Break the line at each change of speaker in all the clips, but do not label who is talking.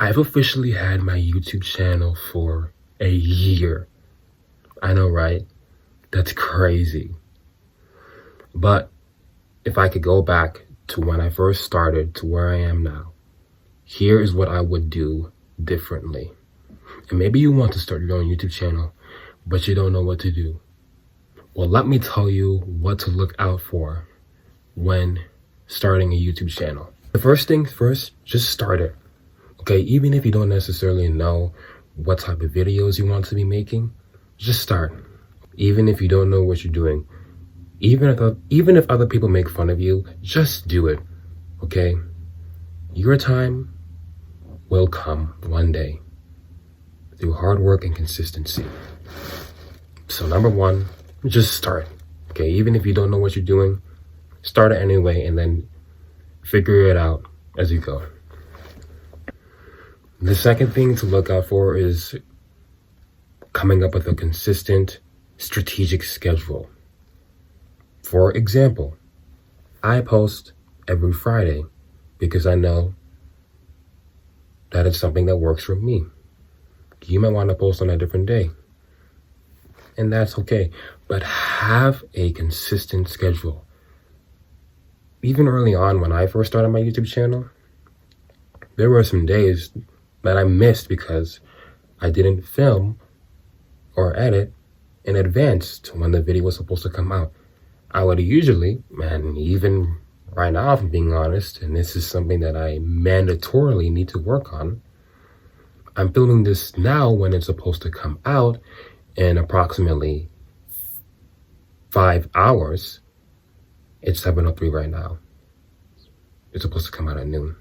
I've officially had my YouTube channel for a year. I know, right? That's crazy. But if I could go back to when I first started to where I am now, here is what I would do differently. And maybe you want to start your own YouTube channel, but you don't know what to do. Well, let me tell you what to look out for when starting a YouTube channel. The first things first, just start it. Okay, even if you don't necessarily know what type of videos you want to be making, just start. Even if you don't know what you're doing, even if other people make fun of you, just do it. Okay? Your time will come one day through hard work and consistency. So number one, just start. Okay, even if you don't know what you're doing, start it anyway and then figure it out as you go. The second thing to look out for is coming up with a consistent, strategic schedule. For example, I post every Friday because I know that it's something that works for me. You might want to post on a different day, and that's okay. But have a consistent schedule. Even early on when I first started my YouTube channel, there were some days that I missed because I didn't film or edit in advance to when the video was supposed to come out. I would usually, and even right now, if I'm being honest, and this is something that I mandatorily need to work on, I'm filming this now when it's supposed to come out in approximately 5 hours. It's 7:03 right now. It's supposed to come out at noon.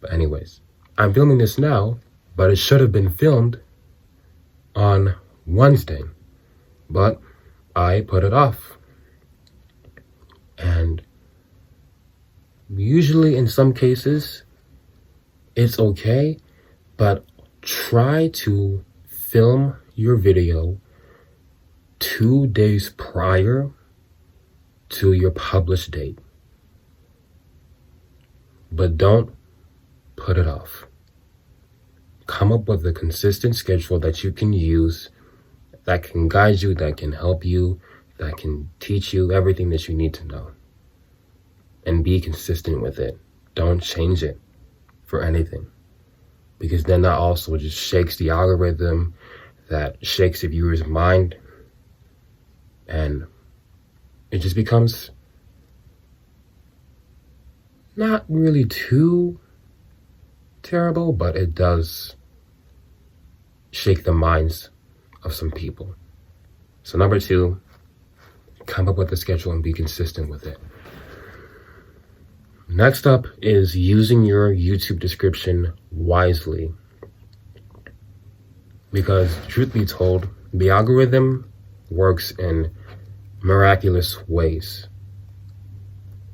But anyways, I'm filming this now, but it should have been filmed on Wednesday. But I put it off. And usually in some cases, it's okay, but try to film your video 2 days prior to your published date. But don't put it off. Come up with a consistent schedule that you can use, that can guide you, that can help you, that can teach you everything that you need to know. And be consistent with it. Don't change it for anything. Because then that also just shakes the algorithm, that shakes the viewer's mind, and it just becomes not really too terrible, but it does shake the minds of some people. So number two, come up with a schedule and be consistent with it. Next up is using your YouTube description wisely. Because truth be told, the algorithm works in miraculous ways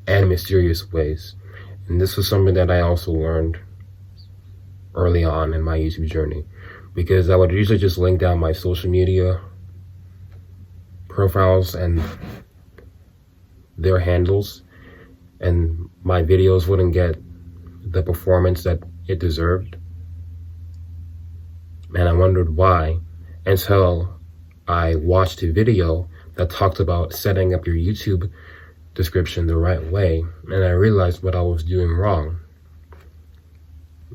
and mysterious ways. And this was something that I also learned early on in my YouTube journey, because I would usually just link down my social media profiles and their handles, and my videos wouldn't get the performance that it deserved. And I wondered why, until I watched a video that talked about setting up your YouTube description the right way, and I realized what I was doing wrong.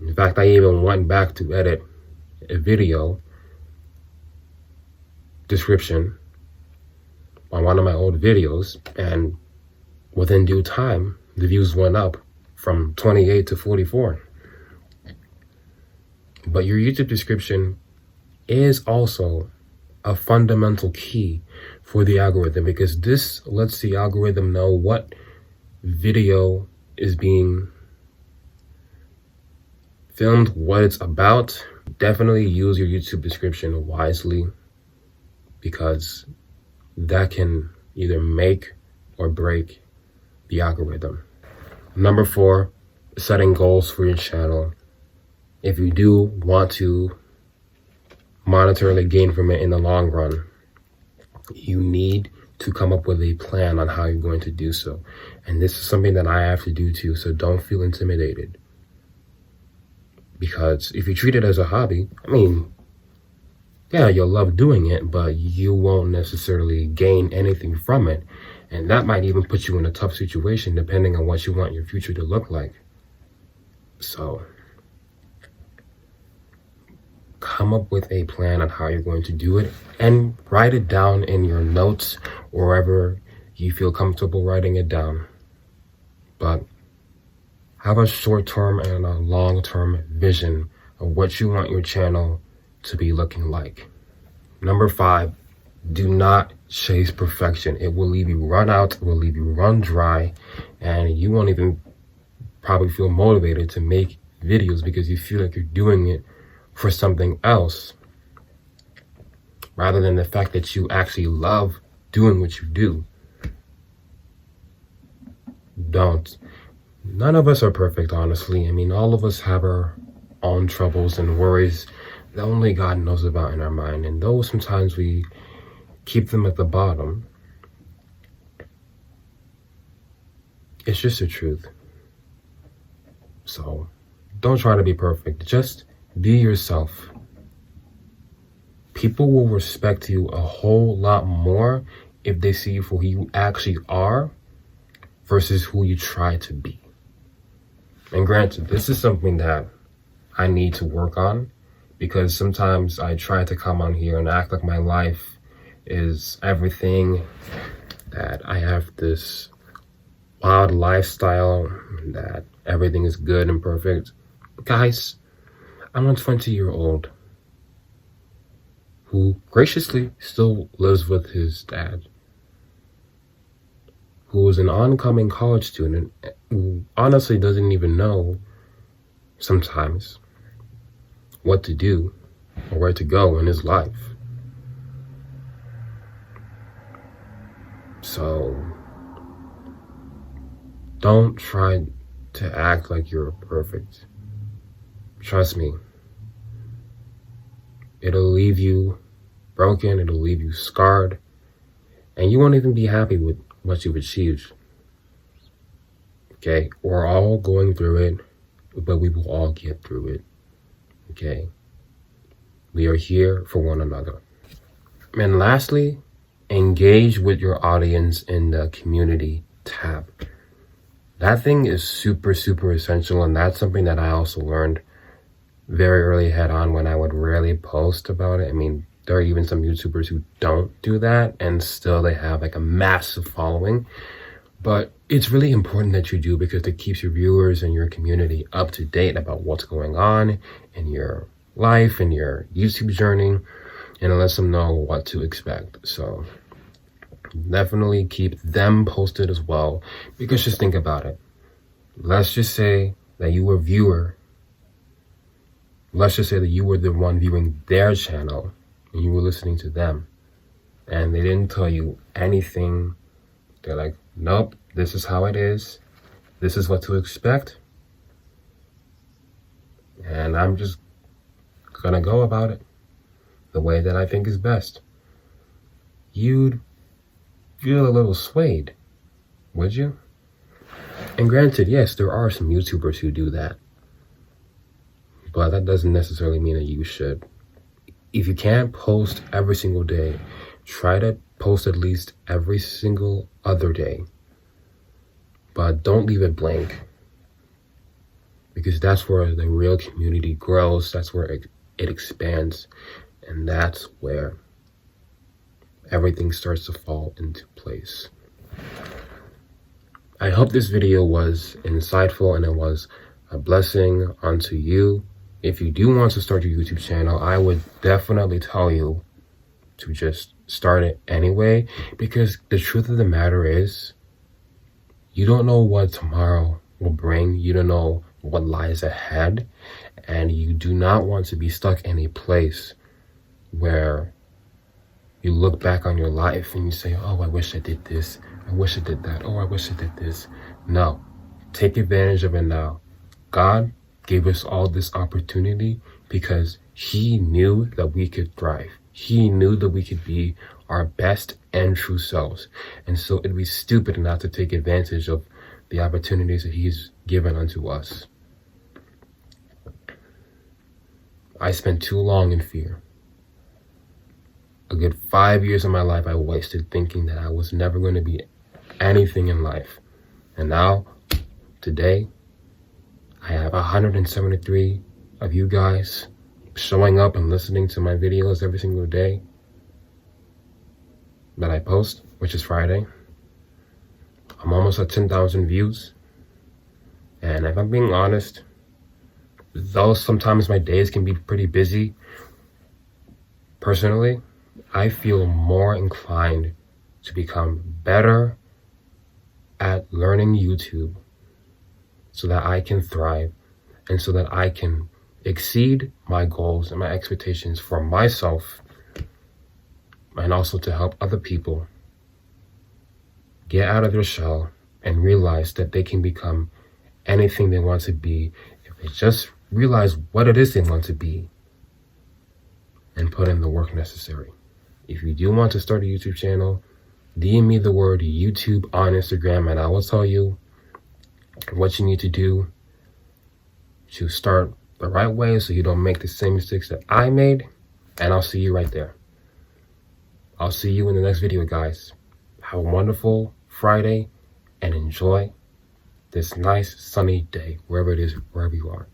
In fact, I even went back to edit a video description on one of my old videos, and within due time, the views went up from 28 to 44. But your YouTube description is also a fundamental key for the algorithm, because this lets the algorithm know what video is being filmed, what it's about. Definitely use your YouTube description wisely, because that can either make or break the algorithm. Number four, setting goals for your channel. If you do want to monetarily gain from it in the long run, you need to come up with a plan on how you're going to do so. And this is something that I have to do too, so don't feel intimidated. Because if you treat it as a hobby, I mean, yeah, you'll love doing it, but you won't necessarily gain anything from it. And that might even put you in a tough situation depending on what you want your future to look like. So come up with a plan on how you're going to do it and write it down in your notes or wherever you feel comfortable writing it down. But have a short-term and a long-term vision of what you want your channel to be looking like. Number 5, do not chase perfection. It will leave you run out, it will leave you run dry, and you won't even probably feel motivated to make videos because you feel like you're doing it for something else rather than the fact that you actually love doing what you do. Don't. None of us are perfect, honestly. I mean, all of us have our own troubles and worries that only God knows about in our mind. And though sometimes we keep them at the bottom, it's just the truth. So don't try to be perfect. Just be yourself. People will respect you a whole lot more if they see you for who you actually are versus who you try to be. And granted, this is something that I need to work on because sometimes I try to come on here and act like my life is everything, that I have this wild lifestyle, that everything is good and perfect. Guys, I'm a 20-year-old who graciously still lives with his dad, who is an oncoming college student who honestly doesn't even know sometimes what to do or where to go in his life. So don't try to act like you're perfect. Trust me. It'll leave you broken, it'll leave you scarred, and you won't even be happy with what you've achieved. Okay, we're all going through it, but we will all get through it. Okay, we are here for one another. And lastly, engage with your audience in the community tab. That thing is super, super essential, and that's something that I also learned very early head on when I would rarely post about it. I mean, there are even some YouTubers who don't do that and still they have like a massive following. But it's really important that you do because it keeps your viewers and your community up to date about what's going on in your life and your YouTube journey, and it lets them know what to expect. So definitely keep them posted as well, because just think about it. Let's just say that you were a viewer. Let's just say that you were the one viewing their channel and you were listening to them and they didn't tell you anything. They're like, nope, this is how it is. This is what to expect. And I'm just gonna go about it the way that I think is best. You'd feel a little swayed, would you? And granted, yes, there are some YouTubers who do that, but that doesn't necessarily mean that you should. If you can't post every single day, try to post at least every single other day. But don't leave it blank, because that's where the real community grows. That's where it expands. And that's where everything starts to fall into place. I hope this video was insightful and it was a blessing unto you. If you do want to start your YouTube channel, I would definitely tell you to just start it anyway, because the truth of the matter is, you don't know what tomorrow will bring. You don't know what lies ahead, and you do not want to be stuck in a place where you look back on your life and you say, oh, I wish I did this. I wish I did that. Oh, I wish I did this. No, take advantage of it now. God gave us all this opportunity because he knew that we could thrive. He knew that we could be our best and true selves. And so it'd be stupid not to take advantage of the opportunities that he's given unto us. I spent too long in fear. A good 5 years of my life I wasted thinking that I was never going to be anything in life. And now, today, I have 173 of you guys showing up and listening to my videos every single day that I post, which is Friday. I'm almost at 10,000 views. And if I'm being honest, though sometimes my days can be pretty busy, personally, I feel more inclined to become better at learning YouTube so that I can thrive and so that I can exceed my goals and my expectations for myself, and also to help other people get out of their shell and realize that they can become anything they want to be if they just realize what it is they want to be and put in the work necessary. If you do want to start a YouTube channel, DM me the word YouTube on Instagram and I will tell you what you need to do to start the right way so you don't make the same mistakes that I made, and I'll see you right there. I'll see you in the next video, guys. Have a wonderful Friday and enjoy this nice sunny day, wherever it is, wherever you are.